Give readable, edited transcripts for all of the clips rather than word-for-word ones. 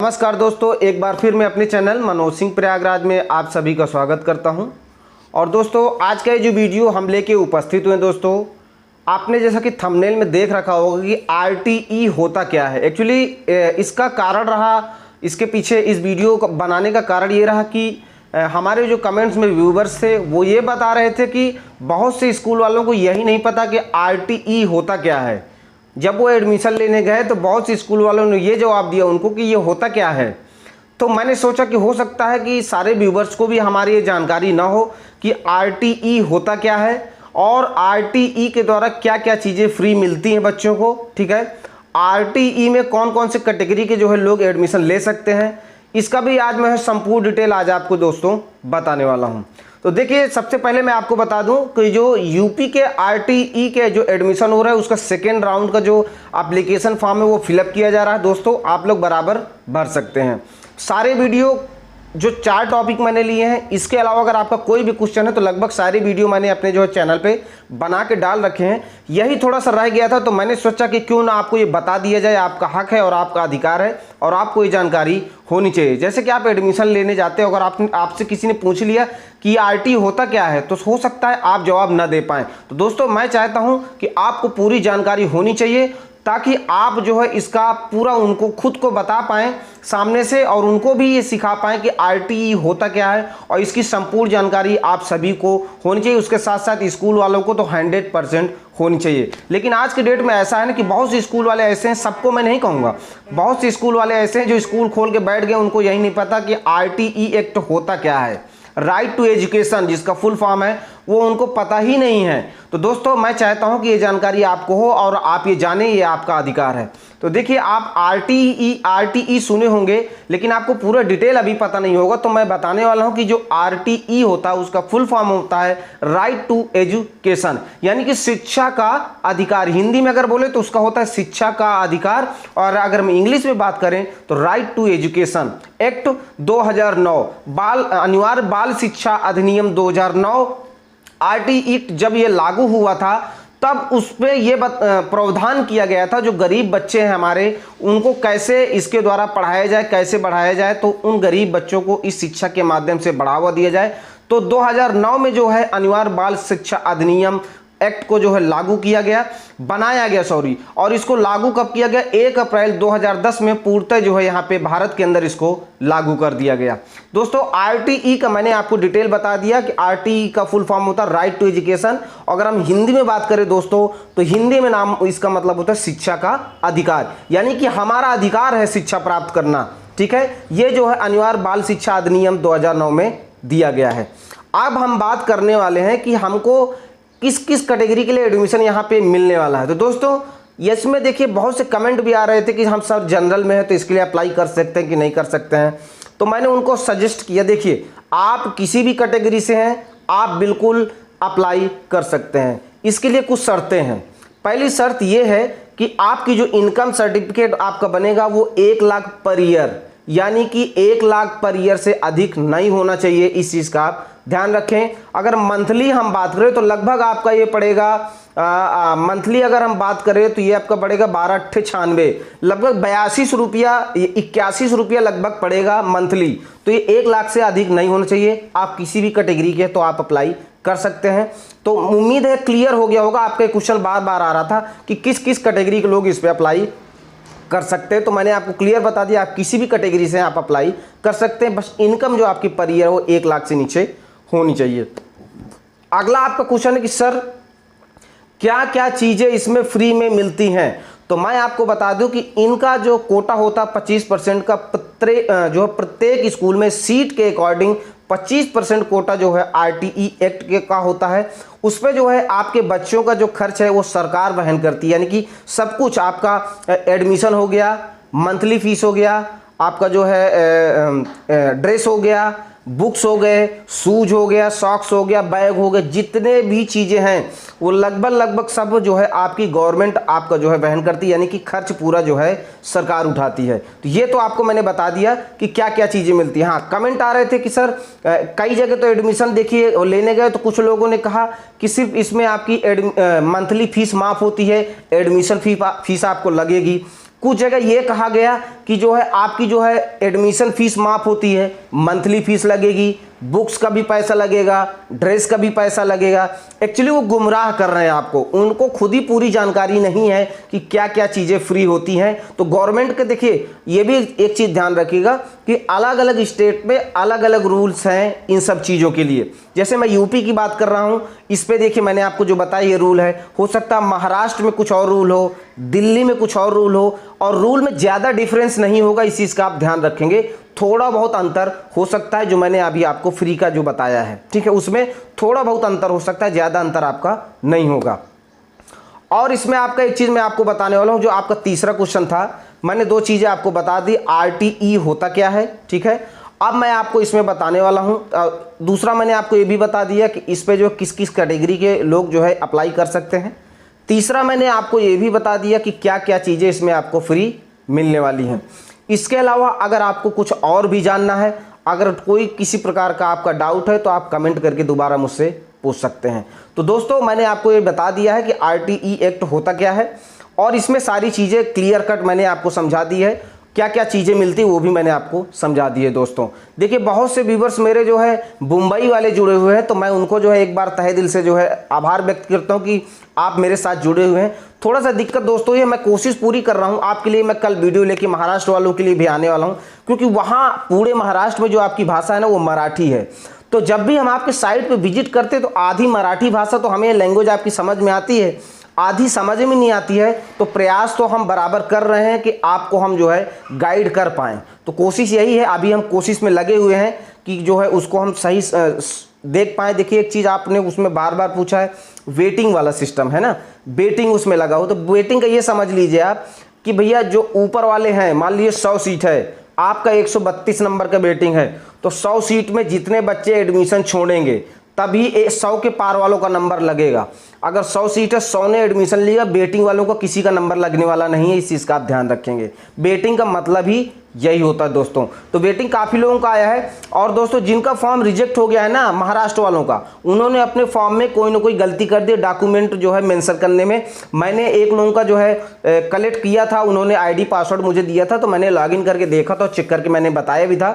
नमस्कार दोस्तों, एक बार फिर मैं अपने चैनल मनोज सिंह प्रयागराज में आप सभी का स्वागत करता हूं। और दोस्तों आज का ये जो वीडियो हम लेके उपस्थित हुए दोस्तों, आपने जैसा कि थंबनेल में देख रखा होगा कि आरटीई होता क्या है। एक्चुअली इसका कारण रहा, इसके पीछे इस वीडियो को बनाने का कारण ये रहा कि हमारे जो कमेंट्स में व्यूवर्स थे वो ये बता रहे थे कि बहुत से स्कूल वालों को यही नहीं पता कि आरटीई होता क्या है। जब वो एडमिशन लेने गए तो बहुत से स्कूल वालों ने ये जवाब दिया उनको कि ये होता क्या है। तो मैंने सोचा कि हो सकता है कि सारे व्यूवर्स को भी हमारी ये जानकारी ना हो कि आरटीई होता क्या है और आरटीई के द्वारा क्या क्या चीज़ें फ्री मिलती हैं बच्चों को। ठीक है, आरटीई में कौन कौन से कैटेगरी के जो है लोग एडमिशन ले सकते हैं, इसका भी आज मैं संपूर्ण डिटेल आज आपको दोस्तों बताने वाला हूँ। तो देखिए, सबसे पहले मैं आपको बता दूं कि जो यूपी के आरटीई के जो एडमिशन हो रहा है उसका सेकेंड राउंड का जो एप्लीकेशन फॉर्म है वो फिलअप किया जा रहा है। दोस्तों आप लोग बराबर भर सकते हैं। सारे वीडियो जो 4 टॉपिक मैंने लिए हैं, इसके अलावा अगर आपका कोई भी क्वेश्चन है तो लगभग सारे वीडियो मैंने अपने जो है चैनल पे बना के डाल रखे हैं। यही थोड़ा सा रह गया था तो मैंने सोचा कि क्यों ना आपको ये बता दिया जाए। आपका हक है और आपका अधिकार है और आपको ये जानकारी होनी चाहिए। जैसे कि आप एडमिशन लेने जाते हो, अगर आपसे किसी ने पूछ लिया कि आरटीई होता क्या है तो हो सकता है आप जवाब न दे पाएँ। तो दोस्तों मैं चाहता हूँ कि आपको पूरी जानकारी होनी चाहिए ताकि आप जो है इसका पूरा उनको खुद को बता पाएँ सामने से और उनको भी ये सिखा पाएँ कि आरटीई होता क्या है और इसकी संपूर्ण जानकारी आप सभी को होनी चाहिए। उसके साथ साथ स्कूल वालों को तो 100% होनी चाहिए। लेकिन आज के डेट में ऐसा है ना कि बहुत से स्कूल वाले ऐसे हैं, सबको मैं नहीं कहूँगा, बहुत से स्कूल वाले ऐसे हैं जो स्कूल खोल के बैठ गए, उनको यही नहीं पता कि आरटीई एक्ट होता क्या है। राइट टू एजुकेशन जिसका फुल फॉर्म है वो उनको पता ही नहीं है। तो दोस्तों मैं चाहता हूं कि ये जानकारी आपको हो और आप ये जाने, ये आपका अधिकार है। तो देखिए, आप आरटीई सुने होंगे लेकिन आपको पूरा डिटेल अभी पता नहीं होगा, तो मैं बताने वाला हूं कि जो आरटीई होता है उसका फुल फॉर्म होता है राइट टू एजुकेशन, यानी कि शिक्षा का अधिकार। हिंदी में अगर बोले तो उसका होता है शिक्षा का अधिकार, और अगर हम इंग्लिश में बात करें तो राइट टू एजुकेशन एक्ट 2009, अनिवार्य बाल शिक्षा अधिनियम 2009 आरटीई जब ये लागू हुआ था तब उस पर यह प्रावधान किया गया था जो गरीब बच्चे हैं हमारे, उनको कैसे इसके द्वारा पढ़ाया जाए, कैसे बढ़ाया जाए, तो उन गरीब बच्चों को इस शिक्षा के माध्यम से बढ़ावा दिया जाए। तो 2009 में जो है अनिवार्य बाल शिक्षा अधिनियम एक्ट को जो है लागू किया गया, बनाया गया और इसको लागू कब किया गया? 1 अप्रैल 2010 में पूर्णतः जो है यहाँ पे भारत के अंदर इसको लागू कर दिया गया। दोस्तों आरटीई का मैंने आपको डिटेल बता दिया कि आरटीई का फुल फॉर्म होता है राइट टू एजुकेशन। अगर हम हिंदी में बात करें दोस्तों तो हिंदी में नाम इसका मतलब होता है शिक्षा का अधिकार, यानी कि हमारा अधिकार है शिक्षा प्राप्त करना। ठीक है, ये जो है अनिवार्य बाल शिक्षा अधिनियम 2009 में दिया गया है। अब हम बात करने वाले हैं कि हमको किस किस कैटेगरी के लिए एडमिशन यहाँ पे मिलने वाला है। तो दोस्तों इसमें देखिए बहुत से कमेंट भी आ रहे थे कि हम सर जनरल में है तो इसके लिए अप्लाई कर सकते हैं कि नहीं कर सकते हैं, तो मैंने उनको सजेस्ट किया देखिए आप किसी भी कैटेगरी से हैं आप बिल्कुल अप्लाई कर सकते हैं। इसके लिए कुछ शर्तें हैं। पहली शर्त ये है कि आपकी जो इनकम सर्टिफिकेट आपका बनेगा वो 1 लाख पर ईयर, यानी कि 1 लाख पर ईयर से अधिक नहीं होना चाहिए। इस चीज़ का आप ध्यान रखें। अगर मंथली हम बात करें तो लगभग आपका ये पड़ेगा मंथली अगर हम बात करें तो ये आपका पड़ेगा 12×8=96, लगभग 82 रुपया 81 रुपया लगभग पड़ेगा मंथली। तो ये 1 लाख से अधिक नहीं होना चाहिए। आप किसी भी कैटेगरी के तो आप अप्लाई कर सकते हैं। तो उम्मीद है क्लियर हो गया होगा। आपका क्वेश्चन बार बार आ रहा था कि किस किस कैटेगरी के लोग इस पर अप्लाई कर सकते हैं, तो मैंने आपको क्लियर बता दिया आप किसी भी कैटेगरी से आप अप्लाई कर सकते हैं। बस इनकम जो आपकी पर ईयर है वो 1 लाख से नीचे होनी चाहिए। अगला आपका क्वेश्चन है कि सर क्या क्या चीजें इसमें फ्री में मिलती हैं। तो मैं आपको बता दूं कि इनका जो कोटा होता है 25% का जो प्रत्येक स्कूल में सीट के अकॉर्डिंग 25% कोटा जो है आरटीई एक्ट के का होता है। उस पर जो है आपके बच्चों का जो खर्च है वो सरकार वहन करती है, यानी कि सब कुछ आपका एडमिशन हो गया, मंथली फीस हो गया, आपका जो है ड्रेस हो गया, बुक्स हो गए, शूज हो गया, सॉक्स हो गया, बैग हो गए, जितने भी चीज़ें हैं वो लगभग सब जो है आपकी गवर्नमेंट आपका जो है वहन करती है, यानी कि खर्च पूरा जो है सरकार उठाती है। तो ये तो आपको मैंने बता दिया कि क्या क्या चीज़ें मिलती हैं। हाँ, कमेंट आ रहे थे कि सर कई जगह तो एडमिशन देखिए लेने गए तो कुछ लोगों ने कहा कि सिर्फ इसमें आपकी मंथली फीस माफ़ होती है, एडमिशन फीस आपको लगेगी। कुछ जगह ये कहा गया कि जो है आपकी जो है एडमिशन फीस माफ़ होती है, मंथली फीस लगेगी, बुक्स का भी पैसा लगेगा, ड्रेस का भी पैसा लगेगा। एक्चुअली वो गुमराह कर रहे हैं आपको, उनको खुद ही पूरी जानकारी नहीं है कि क्या क्या चीज़ें फ्री होती हैं। तो गवर्नमेंट के देखिए ये भी एक चीज़ ध्यान रखिएगा कि अलग अलग स्टेट में अलग अलग रूल्स हैं इन सब चीज़ों के लिए। जैसे मैं यूपी की बात कर रहा हूँ, इस पर देखिए मैंने आपको जो बताया ये रूल है, हो सकता है महाराष्ट्र में कुछ और रूल हो, दिल्ली में कुछ और रूल हो, और रूल में ज़्यादा डिफरेंस नहीं होगा, इस चीज़ का आप ध्यान रखेंगे। थोड़ा बहुत अंतर हो सकता है, जो मैंने अभी आपको फ्री का जो बताया है, ठीक है, उसमें थोड़ा बहुत अंतर हो सकता है, ज़्यादा अंतर आपका नहीं होगा। और इसमें आपका एक चीज़ मैं आपको बताने वाला हूँ, जो आपका तीसरा क्वेश्चन था, मैंने दो चीज़ें आपको बता दी, RTE होता क्या है, ठीक है। अब मैं आपको इसमें बताने वाला हूँ, दूसरा मैंने आपको ये भी बता दिया कि इस पे जो किस किस कैटेगरी के लोग जो है अप्लाई कर सकते हैं। तीसरा मैंने आपको ये भी बता दिया कि क्या क्या चीज़ें इसमें आपको फ्री मिलने वाली हैं। इसके अलावा अगर आपको कुछ और भी जानना है, अगर कोई किसी प्रकार का आपका डाउट है, तो आप कमेंट करके दोबारा मुझसे पूछ सकते हैं। तो दोस्तों मैंने आपको ये बता दिया है कि RTE एक्ट होता क्या है, और इसमें सारी चीज़ें क्लियर कट मैंने आपको समझा दी है, क्या क्या चीज़ें मिलती वो भी मैंने आपको समझा दी है। दोस्तों देखिए बहुत से व्यूवर्स मेरे जो है मुंबई वाले जुड़े हुए हैं, तो मैं उनको जो है एक बार तहे दिल से जो है आभार व्यक्त करता हूँ कि आप मेरे साथ जुड़े हुए हैं। थोड़ा सा दिक्कत दोस्तों ये, मैं कोशिश पूरी कर रहा हूँ आपके लिए, मैं कल वीडियो लेके महाराष्ट्र वालों के लिए भी आने वाला हूँ, क्योंकि वहाँ पूरे महाराष्ट्र में जो आपकी भाषा है ना वो मराठी है। तो जब भी हम आपके साइट पे विजिट करते हैं तो आधी मराठी भाषा तो हमें लैंग्वेज आपकी समझ में आती है, आधी समझ में नहीं आती है। तो प्रयास तो हम बराबर कर रहे हैं कि आपको हम जो है गाइड कर पाएँ। तो कोशिश यही है, अभी हम कोशिश में लगे हुए हैं कि जो है उसको हम सही देख पाएँ। देखिए एक चीज़ आपने उसमें बार बार पूछा है, वेटिंग वाला सिस्टम है ना, वेटिंग उसमें लगा हो, तो वेटिंग का ये समझ लीजिए आप कि भैया जो ऊपर वाले हैं, मान लीजिए 100 सीट है, आपका 132 नंबर का वेटिंग है, तो 100 सीट में जितने बच्चे एडमिशन छोड़ेंगे तभी 100 के पार वालों का नंबर लगेगा। अगर 100 सीट है, 100 ने एडमिशन लिया, वेटिंग वालों को किसी का नंबर लगने वाला नहीं है, इस चीज़ का आप ध्यान रखेंगे। वेटिंग का मतलब ही यही होता है दोस्तों। तो वेटिंग काफ़ी लोगों का आया है, और दोस्तों जिनका फॉर्म रिजेक्ट हो गया है ना महाराष्ट्र वालों का, उन्होंने अपने फॉर्म में कोई ना कोई गलती कर दी, डॉक्यूमेंट जो है मेंशन करने में। मैंने एक लोगों का जो है कलेक्ट किया था, उन्होंने ID पासवर्ड मुझे दिया था, तो मैंने लॉगिन करके देखा था, चेक करके मैंने बताया भी था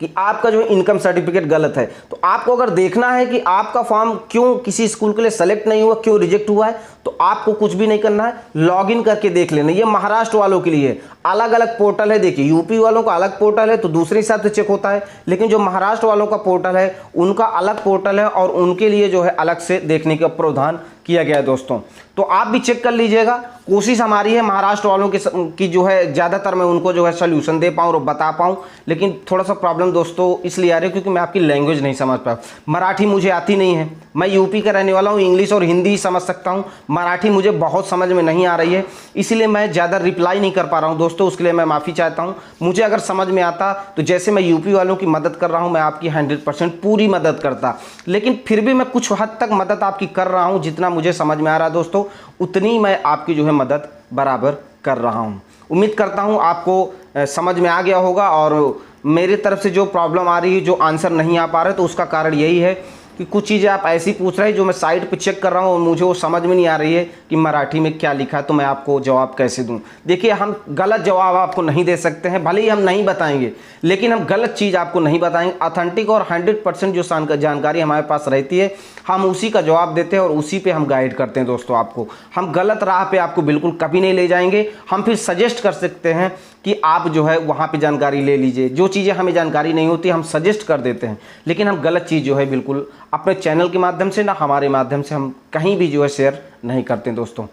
कि आपका जो इनकम सर्टिफिकेट गलत है। तो आपको अगर देखना है कि आपका फॉर्म क्यों किसी स्कूल के लिए सेलेक्ट नहीं हुआ, क्यों रिजेक्ट हुआ है, तो आपको कुछ भी नहीं करना है, लॉगिन करके देख लेना। ये महाराष्ट्र वालों के लिए अलग अलग पोर्टल है, देखिए यूपी वालों का अलग पोर्टल है तो दूसरे हिसाब से चेक होता है, लेकिन जो महाराष्ट्र वालों का पोर्टल है उनका अलग पोर्टल है, और उनके लिए जो है अलग से देखने का प्रावधान किया गया है दोस्तों। तो आप भी चेक कर लीजिएगा। कोशिश हमारी है महाराष्ट्र वालों की जो है ज़्यादातर मैं उनको जो है सोल्यूशन दे पाऊँ और बता पाऊँ, लेकिन थोड़ा सा प्रॉब्लम दोस्तों इसलिए आ रही है क्योंकि मैं आपकी लैंग्वेज नहीं समझ पाया। मराठी मुझे आती नहीं है, मैं यूपी का रहने वाला हूँ, इंग्लिश और हिंदी समझ सकता हूँ, मराठी मुझे बहुत समझ में नहीं आ रही है, इसीलिए मैं ज़्यादा रिप्लाई नहीं कर पा रहा हूँ दोस्तों, उसके लिए मैं माफ़ी चाहता हूँ। मुझे अगर समझ में आता तो जैसे मैं यूपी वालों की मदद कर रहा हूँ, मैं आपकी 100% पूरी मदद करता, लेकिन फिर भी मैं कुछ हद तक मदद आपकी कर रहा हूँ, जितना मुझे समझ में आ रहा है दोस्तों उतनी मैं आपकी जो है मदद बराबर कर रहा हूँ। उम्मीद करता हूँ आपको समझ में आ गया होगा, और मेरी तरफ से जो प्रॉब्लम आ रही है, जो आंसर नहीं आ पा रहे, तो उसका कारण यही है कि कुछ चीज़ें आप ऐसी पूछ रहे हैं जो मैं साइट पे चेक कर रहा हूँ और मुझे वो समझ में नहीं आ रही है कि मराठी में क्या लिखा है, तो मैं आपको जवाब कैसे दूँ। देखिए हम गलत जवाब आपको नहीं दे सकते हैं, भले ही हम नहीं बताएंगे, लेकिन हम गलत चीज़ आपको नहीं बताएंगे। ऑथेंटिक और 100% जो जानकारी हमारे पास रहती है, हम उसी का जवाब देते हैं और उसी पे हम गाइड करते हैं दोस्तों आपको। हम गलत राह पे आपको बिल्कुल कभी नहीं ले जाएंगे। हम फिर सजेस्ट कर सकते हैं कि आप जो है वहाँ पे जानकारी ले लीजिए, जो चीज़ें हमें जानकारी नहीं होती हम सजेस्ट कर देते हैं, लेकिन हम गलत चीज़ जो है बिल्कुल अपने चैनल के माध्यम से ना हमारे माध्यम से हम कहीं भी जो है शेयर नहीं करते दोस्तों।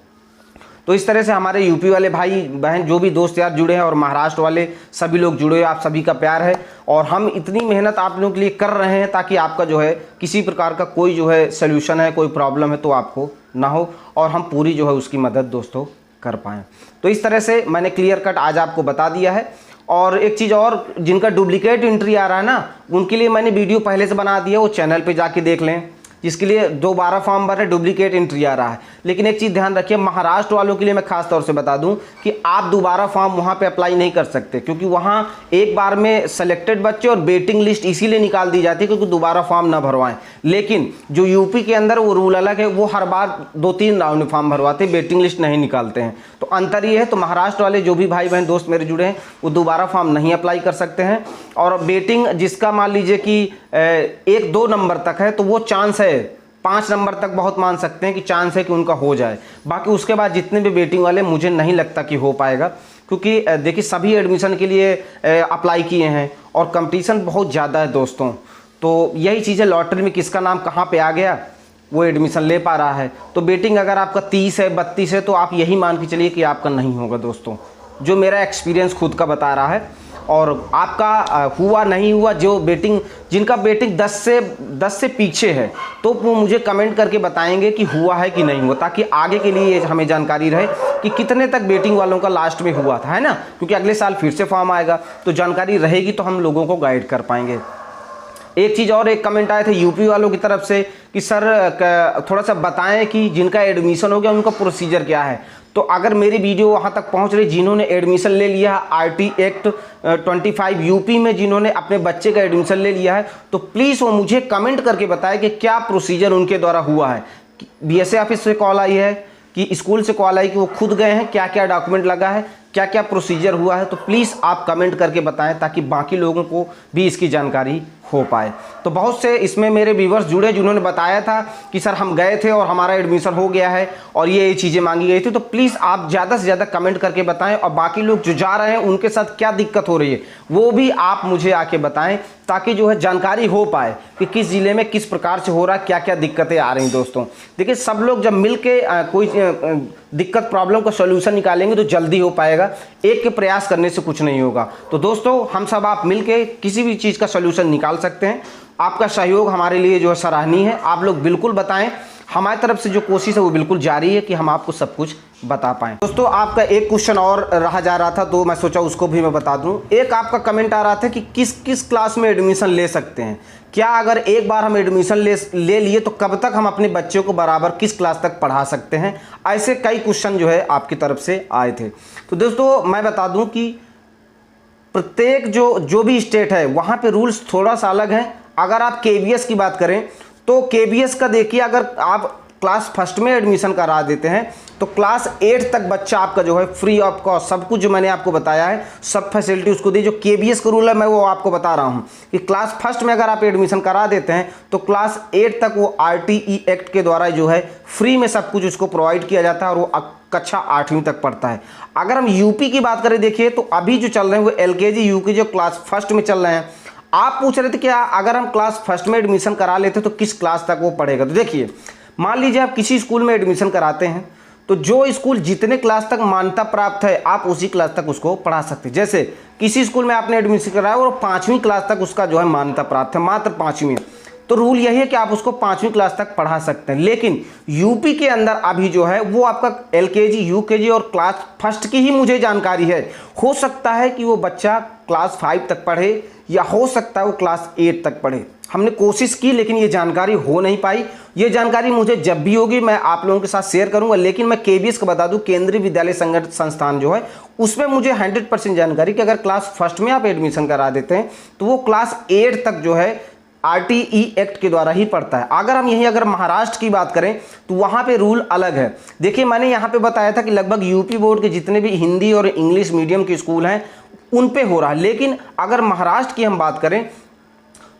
तो इस तरह से हमारे यूपी वाले भाई बहन जो भी दोस्त यार जुड़े हैं और महाराष्ट्र वाले सभी लोग जुड़े हैं, आप सभी का प्यार है, और हम इतनी मेहनत आप लोगों के लिए कर रहे हैं ताकि आपका जो है किसी प्रकार का कोई जो है सोल्यूशन है, कोई प्रॉब्लम है तो आपको ना हो, और हम पूरी जो है उसकी मदद दोस्तों कर पाएँ। तो इस तरह से मैंने क्लियर कट आज आपको बता दिया है। और एक चीज़ और, जिनका डुप्लीकेट एंट्री आ रहा है ना, उनके लिए मैंने वीडियो पहले से बना दिया, वो चैनल पे जाके देख लें। जिसके लिए दोबारा फॉर्म भरे, डुप्लीकेट एंट्री आ रहा है। लेकिन एक चीज़ ध्यान रखिए, महाराष्ट्र वालों के लिए मैं खास तौर से बता दूं कि आप दोबारा फॉर्म वहां पे अप्लाई नहीं कर सकते, क्योंकि वहां एक बार में सेलेक्टेड बच्चे और वेटिंग लिस्ट इसीलिए निकाल दी जाती है क्योंकि दोबारा फॉर्म ना भरवाएं। लेकिन जो यूपी के अंदर वो रूल अलग है, वो हर बार 2-3 राउंड में फॉर्म भरवाते हैं, वेटिंग लिस्ट नहीं निकालते हैं। तो अंतर ये है। तो महाराष्ट्र वाले जो भी भाई बहन दोस्त मेरे जुड़े हैं वो दोबारा फॉर्म नहीं अप्लाई कर सकते हैं। और वेटिंग जिसका मान लीजिए कि 1-2 नंबर तक है तो वो चांस है, 5 नंबर तक बहुत मान सकते हैं कि चांस है कि उनका हो जाए। बाकी उसके बाद जितने भी वेटिंग वाले, मुझे नहीं लगता कि हो पाएगा, क्योंकि देखिए सभी एडमिशन के लिए अप्लाई किए हैं और कंपटीशन बहुत ज़्यादा है दोस्तों। तो यही चीज़ है, लॉटरी में किसका नाम कहाँ पे आ गया वो एडमिशन ले पा रहा है। तो वेटिंग अगर आपका 30 है, 32 है, तो आप यही मान के चलिए कि आपका नहीं होगा दोस्तों, जो मेरा एक्सपीरियंस खुद का बता रहा है। और आपका हुआ नहीं हुआ, जो वेटिंग जिनका वेटिंग 10 से पीछे है तो वो मुझे कमेंट करके बताएंगे कि हुआ है कि नहीं हुआ, ताकि आगे के लिए हमें जानकारी रहे कि कितने तक वेटिंग वालों का लास्ट में हुआ था, है ना। क्योंकि अगले साल फिर से फॉर्म आएगा तो जानकारी रहेगी तो हम लोगों को गाइड कर पाएंगे। एक चीज़ और, एक कमेंट आए थे यूपी वालों की तरफ से कि सर थोड़ा सा बताएं कि जिनका एडमिशन हो गया उनका प्रोसीजर क्या है। तो अगर मेरी वीडियो वहाँ तक पहुँच रही, जिन्होंने एडमिशन ले लिया है RT Act 25 यूपी में, जिन्होंने अपने बच्चे का एडमिशन ले लिया है, तो प्लीज़ वो मुझे कमेंट करके बताएं कि क्या प्रोसीजर उनके द्वारा हुआ है। BSA ऑफिस से कॉल आई है कि स्कूल से कॉल आई कि वो खुद गए हैं, क्या क्या डॉक्यूमेंट लगा है, क्या क्या प्रोसीजर हुआ है। तो प्लीज़ आप कमेंट करके बताएं ताकि बाकी लोगों को भी इसकी जानकारी हो पाए। तो बहुत से इसमें मेरे व्यूअर्स जुड़े जिन्होंने बताया था कि सर हम गए थे और हमारा एडमिशन हो गया है और ये चीज़ें मांगी गई थी। तो प्लीज़ आप ज़्यादा से ज़्यादा कमेंट करके बताएं और बाकी लोग जो जा रहे हैं उनके साथ क्या दिक्कत हो रही है वो भी आप मुझे आके बताएं, ताकि जो है जानकारी हो पाए कि किस ज़िले में किस प्रकार से हो रहा है, क्या क्या दिक्कतें आ रही हैं। दोस्तों देखिए, सब लोग जब मिल के कोई दिक्कत प्रॉब्लम का सोल्यूशन निकालेंगे तो जल्दी हो पाएगा, एक के प्रयास करने से कुछ नहीं होगा। तो दोस्तों हम सब आप मिल के किसी भी चीज़ का सोल्यूशन निकाल सकते हैं। आपका सहयोग हमारे लिए जो है सराहनीय है। आप लोग बिल्कुल बताएं, हमारी तरफ से जो कोशिश है वो बिल्कुल जारी है कि हम आपको सब कुछ बता पाएं। दोस्तों आपका एक क्वेश्चन और रहा जा रहा था तो मैं सोचा उसको भी मैं बता दूं। एक आपका कमेंट आ रहा था कि किस किस क्लास में एडमिशन ले सकते हैं, क्या अगर एक बार हम एडमिशन ले लिए तो कब तक हम अपने बच्चों को बराबर किस क्लास तक पढ़ा सकते हैं। ऐसे कई क्वेश्चन जो है आपकी तरफ से आए थे। तो दोस्तों मैं बता दूँ कि प्रत्येक जो भी स्टेट है वहाँ पर रूल्स थोड़ा सा अलग है। अगर आप KVS की बात करें तो KVS का देखिए, अगर आप क्लास फर्स्ट में एडमिशन करा देते हैं तो क्लास 8 तक बच्चा आपका जो है फ्री ऑफ कॉस्ट सब कुछ जो मैंने आपको बताया है सब फैसिलिटी उसको दी। जो KVS का रूल है मैं वो आपको बता रहा हूँ कि क्लास फर्स्ट में अगर आप एडमिशन करा देते हैं तो क्लास 8 तक वो RTE एक्ट के द्वारा जो है फ्री में सब कुछ उसको प्रोवाइड किया जाता है और वो कक्षा 8वीं तक पढ़ता है। अगर हम यूपी की बात करें देखिए तो अभी जो चल रहे हैं वो LKG UKG जो क्लास फर्स्ट में चल रहे हैं। आप पूछ रहे थे कि अगर हम क्लास फर्स्ट में एडमिशन करा लेते तो किस क्लास तक वो पढ़ेगा। तो देखिए, मान लीजिए आप किसी स्कूल में एडमिशन कराते हैं तो जो स्कूल जितने क्लास तक मान्यता प्राप्त है आप उसी क्लास तक उसको पढ़ा सकते हैं। जैसे किसी स्कूल में आपने एडमिशन कराया और 5वीं क्लास तक उसका जो है मान्यता प्राप्त है, मात्र 5वीं, तो रूल यही है कि आप उसको 5वीं क्लास तक पढ़ा सकते हैं। लेकिन यूपी के अंदर अभी जो है वो आपका LKG UKG और क्लास फर्स्ट की ही मुझे जानकारी है। हो सकता है कि वो बच्चा क्लास 5 तक पढ़े या हो सकता है वो क्लास 8 तक पढ़े। हमने कोशिश की लेकिन ये जानकारी हो नहीं पाई। ये जानकारी मुझे जब भी होगी मैं आप लोगों के साथ शेयर करूंगा। लेकिन मैं KVS को बता दूं, केंद्रीय विद्यालय संगठन संस्थान जो है उसमें मुझे 100% जानकारी कि अगर क्लास फर्स्ट में आप एडमिशन करा देते हैं तो वो क्लास 8 तक जो है RTE एक्ट के द्वारा ही पड़ता है। अगर महाराष्ट्र की बात करें तो वहाँ पे रूल अलग है। देखिए, मैंने यहाँ पे बताया था कि लगभग यूपी बोर्ड के जितने भी हिंदी और इंग्लिश मीडियम के स्कूल हैं उन पे हो रहा है। लेकिन अगर महाराष्ट्र की हम बात करें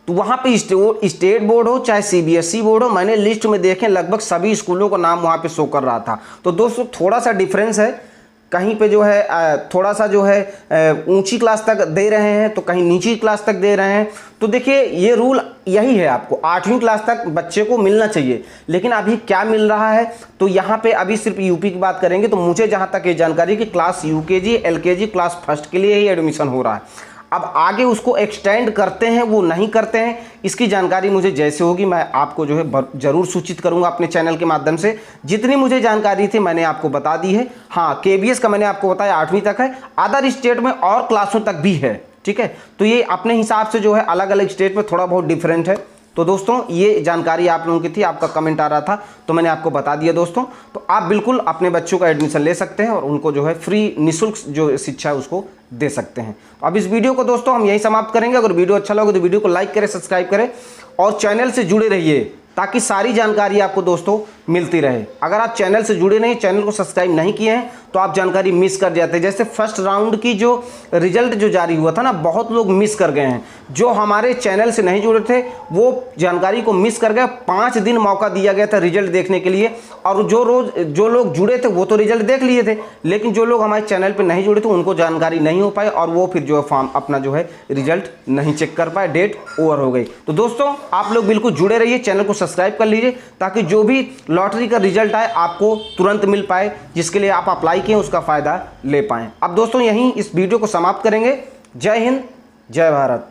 तो वहाँ पे स्टेट बोर्ड हो चाहे CBSE बोर्ड हो, मैंने लिस्ट में देखे लगभग सभी स्कूलों का नाम वहाँ पे शो कर रहा था। तो दोस्तों थोड़ा सा डिफरेंस है, कहीं पे जो है थोड़ा सा जो है ऊंची क्लास तक दे रहे हैं तो कहीं नीची क्लास तक दे रहे हैं। तो देखिए ये रूल यही है, आपको 8वीं क्लास तक बच्चे को मिलना चाहिए। लेकिन अभी क्या मिल रहा है तो यहाँ पे अभी सिर्फ यूपी की बात करेंगे तो मुझे जहाँ तक ये जानकारी कि class UKG LKG class first के लिए ही एडमिशन हो रहा है। अब आगे उसको एक्सटेंड करते हैं वो नहीं करते हैं, इसकी जानकारी मुझे जैसे होगी मैं आपको जो है जरूर सूचित करूंगा अपने चैनल के माध्यम से। जितनी मुझे जानकारी थी मैंने आपको बता दी है। हाँ, KVS का मैंने आपको बताया 8वीं तक है, अदर स्टेट में और क्लासों तक भी है। ठीक है, तो ये अपने हिसाब से जो है अलग अलग स्टेट में थोड़ा बहुत डिफरेंट है। तो दोस्तों ये जानकारी आप लोगों की थी, आपका कमेंट आ रहा था तो मैंने आपको बता दिया दोस्तों। तो आप बिल्कुल अपने बच्चों का एडमिशन ले सकते हैं और उनको जो है फ्री निःशुल्क जो शिक्षा है उसको दे सकते हैं। अब इस वीडियो को दोस्तों हम यहीं समाप्त करेंगे। अगर वीडियो अच्छा लगे तो वीडियो को लाइक करें, सब्सक्राइब करें और चैनल से जुड़े रहिए ताकि सारी जानकारी आपको दोस्तों मिलती रहे। अगर आप चैनल से जुड़े नहीं, चैनल को सब्सक्राइब नहीं किए हैं तो आप जानकारी मिस कर जाते हैं। जैसे फर्स्ट राउंड की जो रिजल्ट जो जारी हुआ था ना, बहुत लोग मिस कर गए हैं। जो हमारे चैनल से नहीं जुड़े थे वो जानकारी को मिस कर गए। 5 दिन मौका दिया गया था रिजल्ट देखने के लिए और जो लोग जुड़े थे वो तो रिजल्ट देख लिए थे, लेकिन जो लोग हमारे चैनल पर नहीं जुड़े थे उनको जानकारी नहीं हो पाई और वो फिर जो है फॉर्म अपना जो है रिजल्ट नहीं चेक कर पाए, डेट ओवर हो गई। तो दोस्तों आप लोग बिल्कुल जुड़े रहिए, चैनल को सब्सक्राइब कर लीजिए ताकि जो भी लॉटरी का रिजल्ट आए आपको तुरंत मिल पाए, जिसके लिए आप अप्लाई किए उसका फ़ायदा ले पाएँ। अब दोस्तों यहीं इस वीडियो को समाप्त करेंगे। जय हिंद, जय भारत।